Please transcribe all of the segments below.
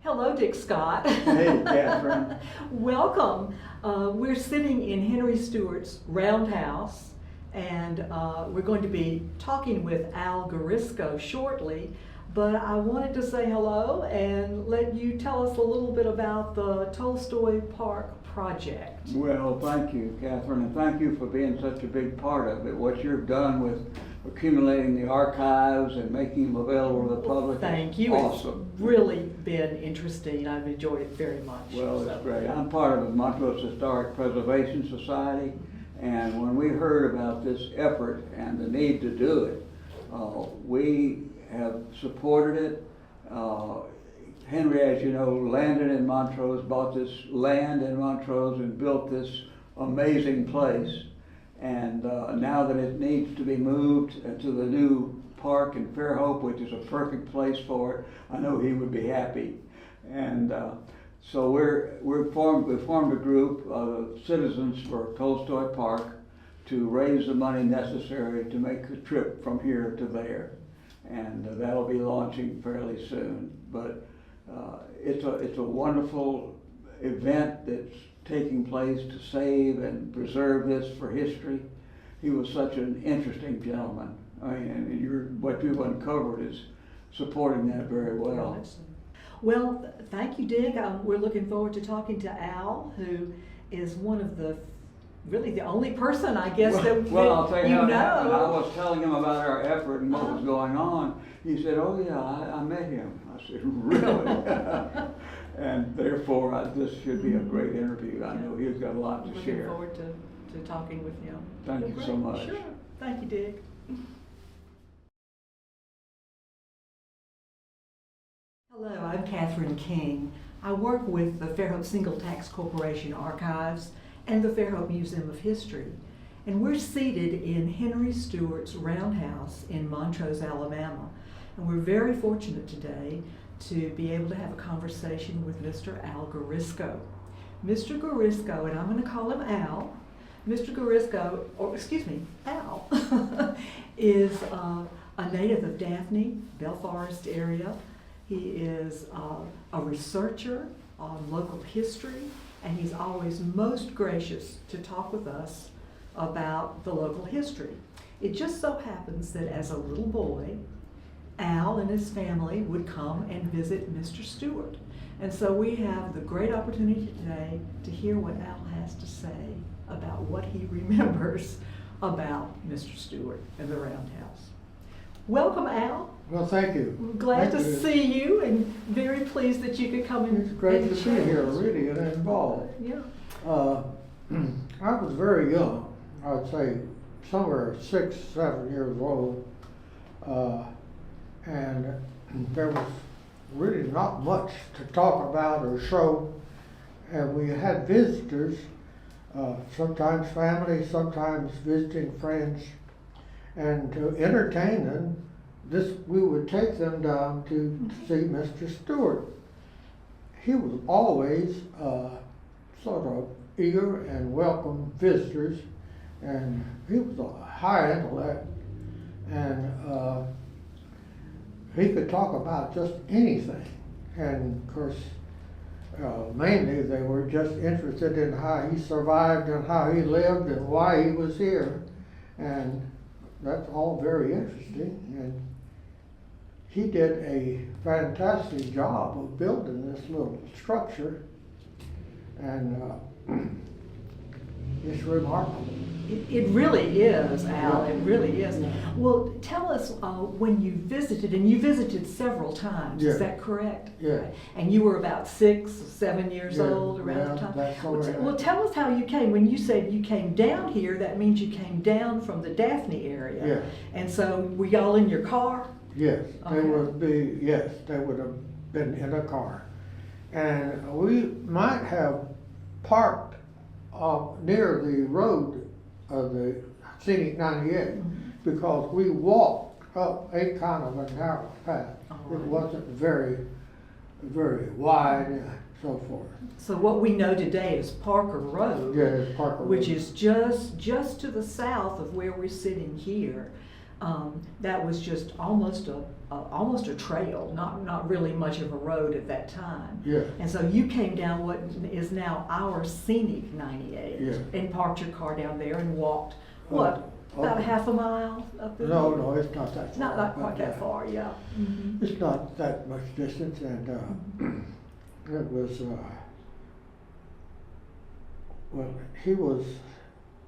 Hello, Dick Scott. Hey, Catherine. Welcome. We're sitting in Henry Stewart's Roundhouse, and we're going to be talking with Al Guarisco shortly. But I wanted to say hello and let you tell us a little bit about the Tolstoy Park project. Well, thank you, Catherine, and thank you for being such a big part of it. What you've done with accumulating the archives and making them available to the public. Thank you. Awesome. It's really been interesting. I've enjoyed it very much. Well, it's great. I'm part of the Montrose Historic Preservation Society, and when we heard about this effort and the need to do it, we have supported it. Henry, as you know, landed in Montrose, bought this land in Montrose and built this amazing place. And now that it needs to be moved to the new park in Fairhope, which is a perfect place for it, I know he would be happy. And so we formed a group of citizens for Tolstoy Park to raise the money necessary to make the trip from here to there. And that'll be launching fairly soon. But it's a wonderful event that's taking place to save and preserve this for history. He was such an interesting gentleman. I mean, and what you've uncovered is supporting that very well. Well, thank you, Dick. We're looking forward to talking to Al, who is one of really the only person, I guess, well, I'll tell you how it know. happened. I was telling him about our effort and what was going on. He said, "Oh yeah, I met him." I said, "Really?" And therefore, this should be a great interview. I know he's got a lot to share. Looking forward to talking with him. Thank you so much. Sure. Thank you, Dick. Hello, I'm Catherine King. I work with the Fairhope Single Tax Corporation Archives and the Fairhope Museum of History. And we're seated in Henry Stewart's Roundhouse in Montrose, Alabama. And we're very fortunate today to be able to have a conversation with Mr. Al Guarisco. Mr. Guarisco, and I'm going to call him Al, Mr. Guarisco, or excuse me, Al, is a native of Daphne, Bell Forest area. He is a researcher on local history, and he's always most gracious to talk with us about the local history. It just so happens that as a little boy, Al and his family would come and visit Mr. Stewart. And so we have the great opportunity today to hear what Al has to say about what he remembers about Mr. Stewart and the Roundhouse. Welcome, Al. Well, thank you. We're glad Thank to you. see you and very pleased that you could come in. It's great and to be share here, with us. really, and involved. Yeah. I was very young. I'd say somewhere 6, 7 years old. And there was really not much to talk about or show. And we had visitors, sometimes family, sometimes visiting friends. And to entertain them, we would take them down to see Mr. Stewart. He was always sort of eager and welcome visitors, and he was a high intellect, and he could talk about just anything. And of course, mainly they were just interested in how he survived and how he lived and why he was here, and that's all very interesting. And he did a fantastic job of building this little structure, and it's remarkable. It really is, Al. Yeah. It really is. Well, tell us when you visited, and you visited several times. Yeah. Is that correct? Yeah. Right. And you were about 6, 7 years Yeah, old around yeah, the time. that's Well, all right. well, tell us how you came. When you said you came down here, that means you came down from the Daphne area. Yeah. And so were y'all in your car? Yes, Okay. they would have been in a car. And we might have parked near the road of the Scenic 98 because we walked up a kind of a narrow path. It Alright. wasn't very, very wide and so forth. So what we know today is Parker Road. Yeah, it's Parker Which Road. is just to the south of where we're sitting here. That was just almost a trail, not really much of a road at that time. Yeah. And so you came down what is now our scenic 98 Yeah. and parked your car down there and walked, what, about a half a mile up the No, road? no, it's not that far. Not quite but, that far, yeah. Mhm. It's not that much distance, and it was, well, he was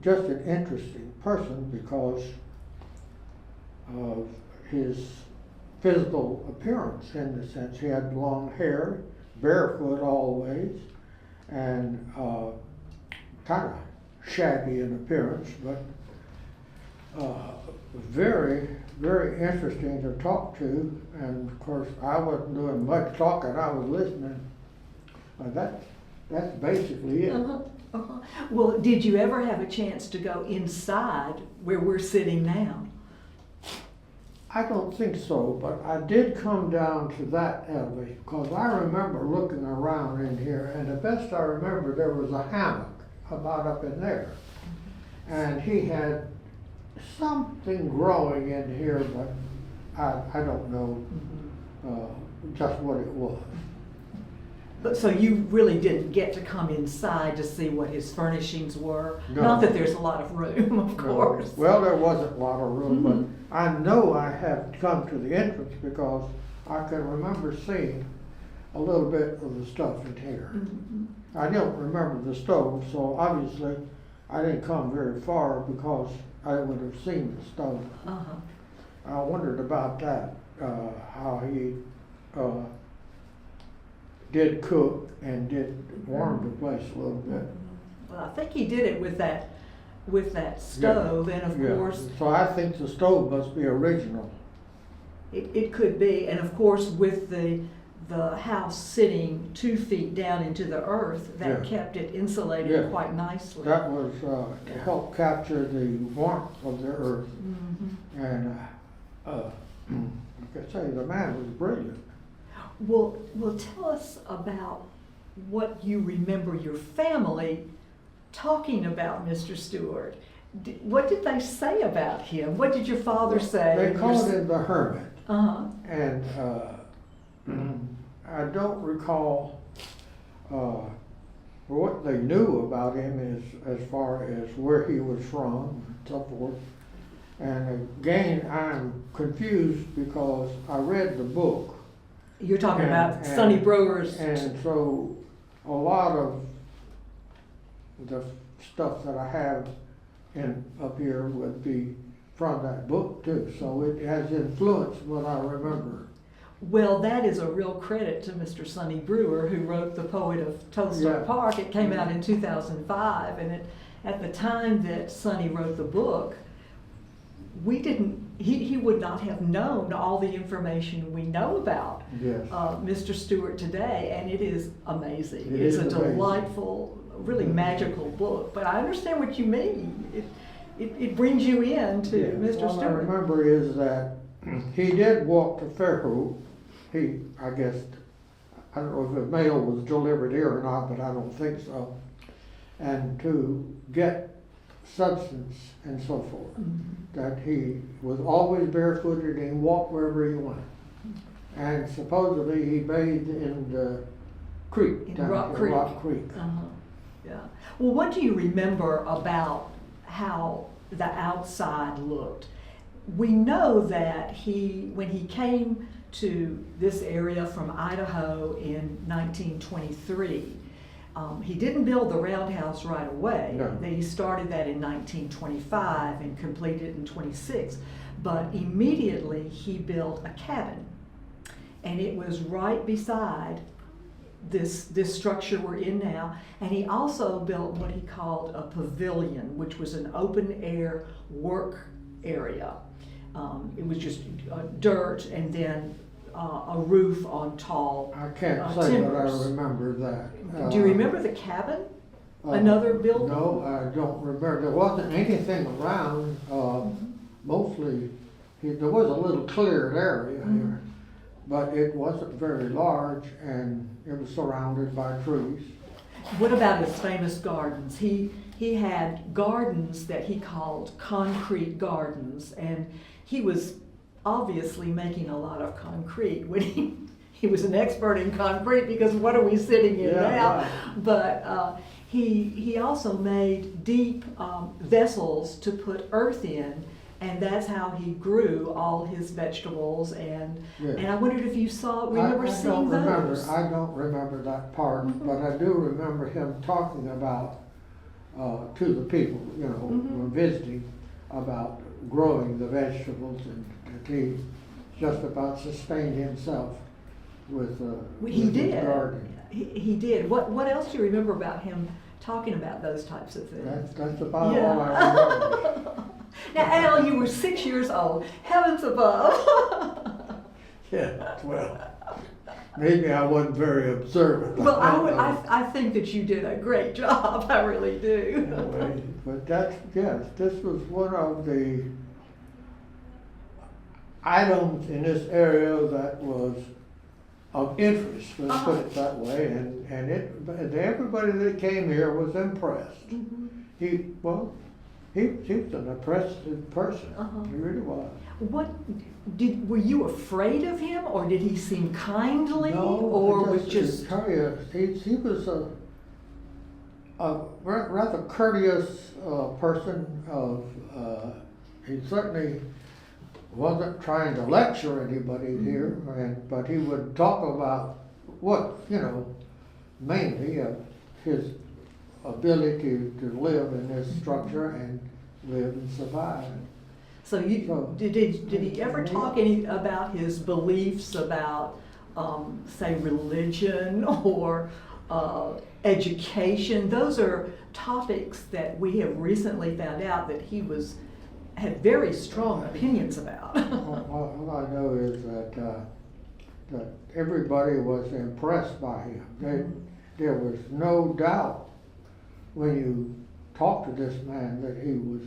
just an interesting person because of his physical appearance, in the sense he had long hair, barefoot always, and kind of shaggy in appearance, but very, very interesting to talk to. And of course, I wasn't doing much talking, I was listening. That's basically it. Uh-huh, uh-huh. Well, did you ever have a chance to go inside where we're sitting now? I don't think so, but I did come down to that elevation, because I remember looking around in here, and the best I remember, there was a hammock about up in there. And he had something growing in here, but I don't know just what it was. But so you really didn't get to come inside to see what his furnishings were? No. Not that there's a lot of room, of course. Well, there wasn't a lot of room, Mhm. but I know I have come to the entrance because I can remember seeing a little bit of the stuff in here. Mhm. I don't remember the stove, so obviously I didn't come very far because I would have seen the stove. Uh-huh. I wondered about that, how he did cook and did warm the place a little bit. Well, I think he did it with that stove, and of Yeah. course, So I think the stove must be original. it could be, and of course, with the house sitting 2 feet down into the earth, that Yeah. kept it insulated Yeah. quite nicely. That was to help capture the warmth of the earth. Mhm. And like I say, the man was brilliant. Well, tell us about what you remember your family talking about Mr. Stewart. What did they say about him? What did your father say? They called him the hermit. Uh-huh. And I don't recall what they knew about him as far as where he was from and so forth. And again, I'm confused because I read the book. You're talking And- about and- Sonny Brewer's. And so a lot of the stuff that I have up here would be from that book too. So it has influenced what I remember. Well, that is a real credit to Mr. Sonny Brewer, who wrote The Poet of Tolstoy Yeah. Park. It came out in 2005, and at the time that Sonny wrote the book, he would not have known all the information we know about Yes. Mr. Stewart today, and it is amazing. It It's is a amazing. delightful, really magical book. But I understand what you mean. It brings you in to Yeah. Mr. All I Stewart. remember is that he did walk to Fairhope. I guess, I don't know if the mail was delivered here or not, but I don't think so. And to get substance and so forth. Mhm. That he was always barefooted and walked wherever he went. And supposedly he bathed in the creek. In down Rock here, Creek. Rock Creek. Uh-huh. Yeah. Well, what do you remember about how the outside looked? We know that when he came to this area from Idaho in 1923, he didn't build the roundhouse right away. No. He started that in 1925 and completed it in 26. But immediately he built a cabin, and it was right beside this structure we're in now. And he also built what he called a pavilion, which was an open air work area. It was just dirt and then a roof on tall I can't say that I timbers. remember that. Do you remember the cabin? Uh, Another building? No, I don't remember. There wasn't anything around. Mostly, there was a little cleared area here, but it wasn't very large, and it was surrounded by trees. What about his famous gardens? He he had gardens that he called concrete gardens, and he was obviously making a lot of concrete when he was an expert in concrete, because what are we sitting in now? Right. But he also made deep vessels to put earth in, and that's how he grew all his vegetables. And Yes. and I wondered if you remember seeing those. I don't remember that part, Mhm. but I do remember him talking about, to the people, you know, who Mhm. were visiting, about growing the vegetables, and that he just about sustained himself with, He with his did. gardening. He did. What else do you remember about him talking about those types of things? That's about all I remember. Now, Al, you were 6 years old. Heavens above. Yeah, well, maybe I wasn't very observant. Well, I think that you did a great job. I really do. Anyway, but yes, this was one of the items in this area that was of interest, let's put it that way, and everybody that came here was impressed. Mhm. He was an impressive person, Uh-huh. he really was. Were you afraid of him, or did he seem kindly, or was just? Tell you, he was a rather courteous person. He certainly wasn't trying to lecture anybody here, but he would talk about what, mainly his ability to live in this structure and live and survive. So did he ever talk about his beliefs about, say, religion or education? Those are topics that we have recently found out that he had very strong opinions about. All I know is that everybody was impressed by him. There was no doubt when you talked to this man that he was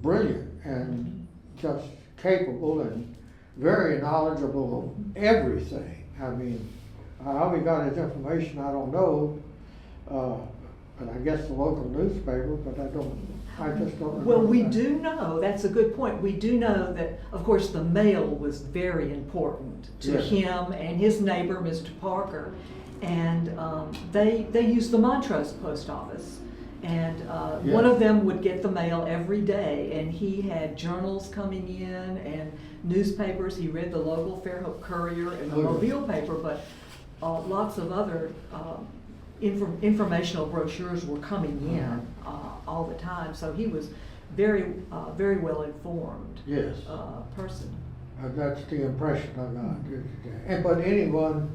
brilliant and just capable and very knowledgeable of everything. I mean, how he got his information, I don't know, but I guess the local newspaper, but I just don't remember. Well, we that. do know, that's a good point, we do know that, of course, the mail was very important to Yes. him and his neighbor, Mr. Parker. And they used the Montrose post office. And Yes. one of them would get the mail every day, and he had journals coming in and newspapers. He read the local Fairhope Courier and the Oh, Mobile paper, but lots of other informational brochures were coming in all the time. So he was very well informed Yes. person. That's the impression I got. But anyone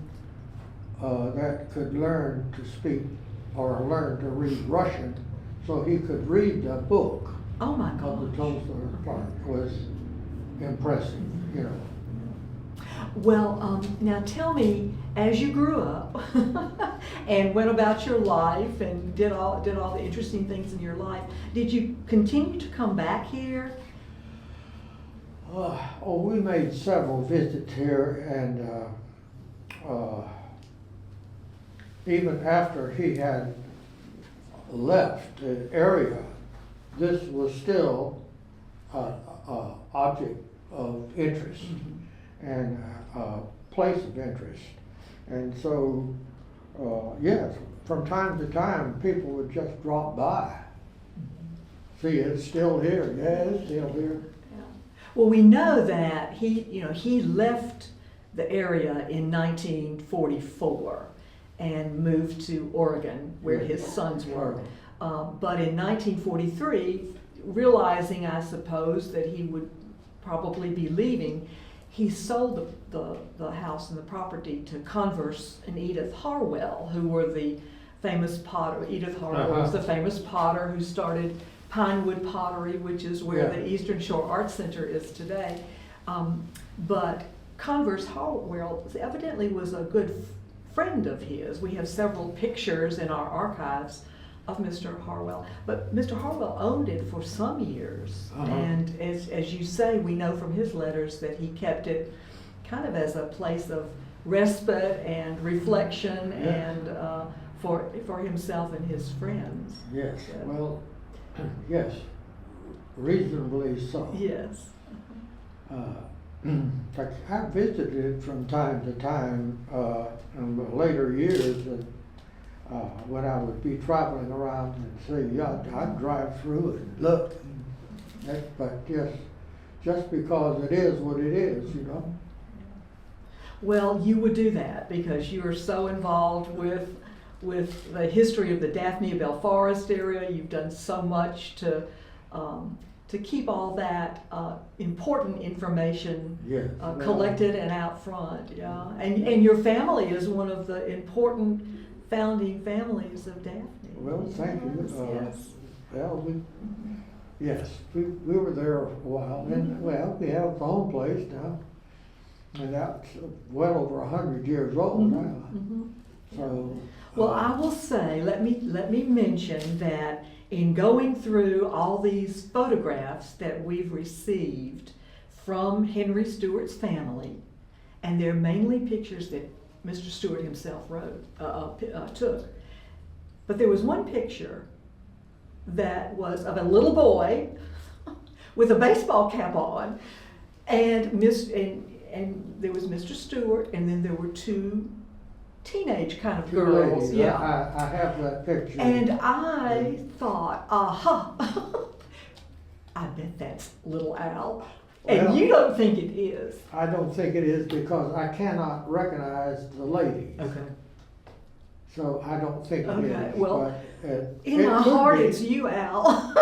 that could learn to speak or learn to read Russian, so he could read the book Oh my of the gosh. Tolstoy part, was impressive, Well, now tell me, as you grew up and went about your life and did all the interesting things in your life, did you continue to come back here? We made several visits here, and even after he had left the area, this was still an object of interest and a place of interest. And so, yes, from time to time, people would just drop by. See, it's still here. Yeah, it's still here. Well, we know that he left the area in 1944 and moved to Oregon, where his sons were. But in 1943, realizing, I suppose, that he would probably be leaving, he sold the house and the property to Converse and Edith Harwell, who were the famous potter. Edith Harwell was the famous potter who started Pinewood Pottery, which is where the Eastern Shore Arts Center is today. But Converse Harwell evidently was a good friend of his. We have several pictures in our archives of Mr. Harwell. But Mr. Harwell owned it for some years. And as you say, we know from his letters that he kept it kind of as a place of respite and reflection and for himself and his friends. Yes, So- well, yes, reasonably so. Yes. In fact, I visited it from time to time in the later years, and when I would be traveling around and see, yeah, I'd drive through and look. But yes, just because it is what it is, you know. Well, you would do that because you are so involved with the history of the Daphne Bell Forest area. You've done so much to keep all that important information Yes. collected and out front. Yeah, and your family is one of the important founding families of Daphne. Well, thank you. Yes. Well, we were there a while, and well, we have the home place now, and that's well over 100 years old now. Mhm. So. Well, I will say, let me mention that in going through all these photographs that we've received from Henry Stewart's family, and they're mainly pictures that Mr. Stewart himself took. But there was one picture that was of a little boy with a baseball cap on, and there was Mr. Stewart, and then there were two teenage kind of Two girls. ladies. Yeah. I have that picture. And I thought, aha, I bet that's little Al. And Well- you don't think it is. I don't think it is because I cannot recognize the ladies. Okay. So I don't think it is. Okay, well, but, In it my could heart, be. it's you, Al.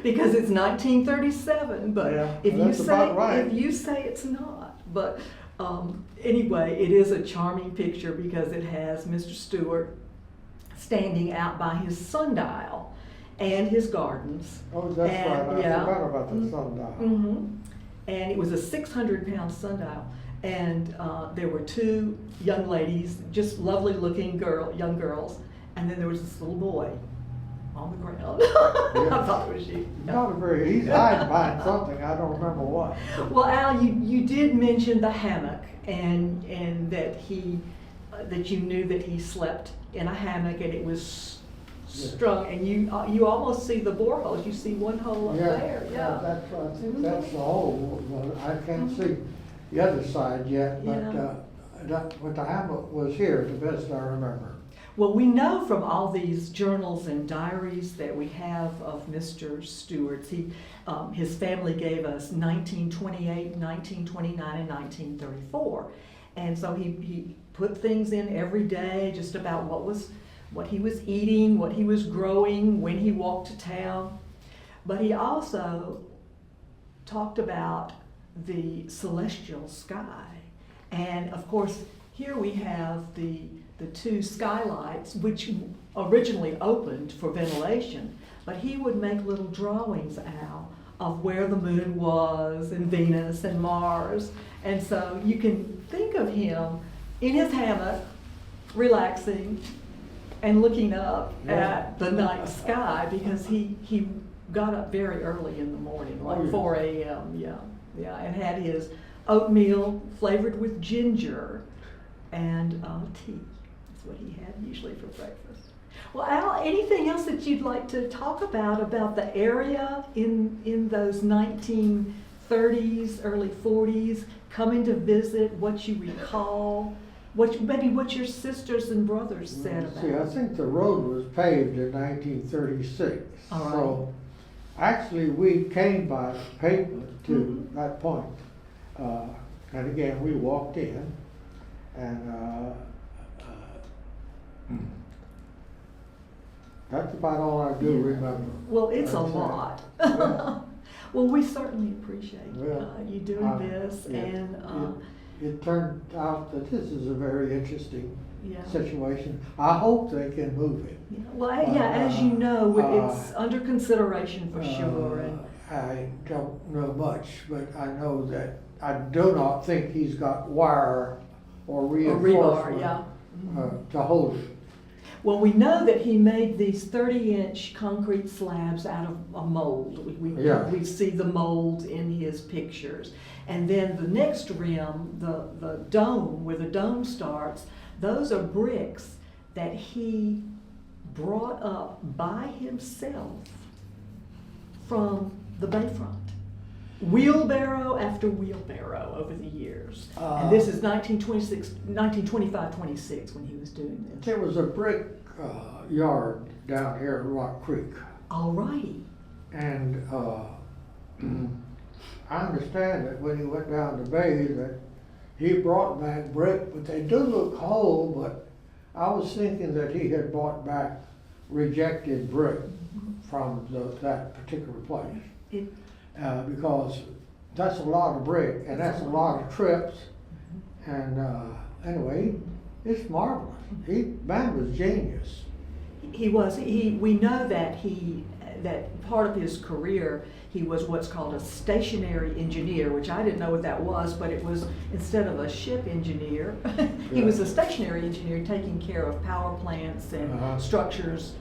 Because it's 1937, but Yeah, if you that's say about right. if you say it's not, but anyway, it is a charming picture because it has Mr. Stewart standing out by his sundial and his gardens. Oh, that's and, right. I yeah. forgot about the sundial. Mm-hmm. And it was a 600-pound sundial, and there were two young ladies, just lovely looking young girls, and then there was this little boy on the ground. I thought it was you. Not a very, he's hiding behind something, I don't remember what. Well, Al, you did mention the hammock, and that that you knew that he slept in a hammock, and it was strung, and you almost see the boreholes. You see one hole up there. Yeah. That's, I think that's the hole. Well, I can't see the other side yet, but, Yeah. but the hammock was here, the best I remember. Well, we know from all these journals and diaries that we have of Mr. Stewart's, his family gave us 1928, 1929, and 1934. And so he put things in every day just about what he was eating, what he was growing, when he walked to town. But he also talked about the celestial sky. And of course, here we have the two skylights, which originally opened for ventilation, but he would make little drawings out of where the moon was, and Venus and Mars. And so you can think of him in his hammock, relaxing and looking up at the night sky, because he got up very early in the morning, like 4 a.m., yeah, and had his oatmeal flavored with ginger and tea. That's what he had usually for breakfast. Well, Al, anything else that you'd like to talk about the area in those 1930s, early 40s, coming to visit, what you recall, maybe what your sisters and brothers said about See, I it? think the road was paved in 1936. All right. So actually, we came by pavement to that point. And again, we walked in, and that's about all I do remember. Well, it's a That's it. lot. Yeah. Well, we certainly appreciate Well, you doing this, yeah, and It turned out that this is a very interesting yeah. situation. I hope they can move it. Yeah. Well, as you know, it's under consideration for sure. And I don't know much, but I know that I do not think he's got wire or reinforcement rebar, to hold it. Well, we know that he made these 30-inch concrete slabs out of a mold. We see the mold in his pictures. And then the next rim, the dome, where the dome starts, those are bricks that he brought up by himself from the bayfront. Wheelbarrow after wheelbarrow over the years. And this is 1925-26 when he was doing this. There was a brick yard down here at Rock Creek. All righty. And I understand that when he went down to Bay that he brought back brick, but they do look whole, but I was thinking that he had brought back rejected brick from that particular place. Because that's a lot of brick and that's a lot of trips. And anyway, it's marvelous. Man was genius. He was. We know that that part of his career, he was what's called a stationary engineer, which I didn't know what that was, but it was, instead of a ship engineer, he was a stationary engineer taking care of power plants and structures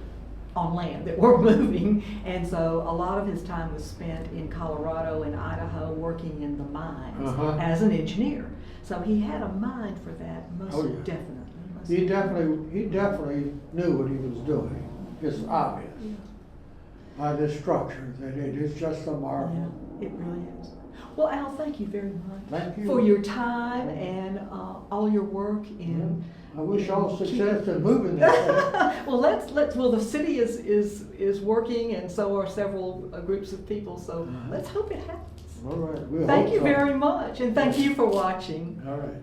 on land that were moving. And so a lot of his time was spent in Colorado and Idaho working in the mines as an engineer. So he had a mind for that, most definitely. He definitely knew what he was doing. It's obvious by this structure that it is just a marvel. Yeah, it really is. Well, Al, thank you very much. Thank you for your time and all your work in. I wish all success in moving this. Well, well, the city is working, and so are several groups of people. So let's hope it happens. All right. Thank you very much, and thank you for watching. All right.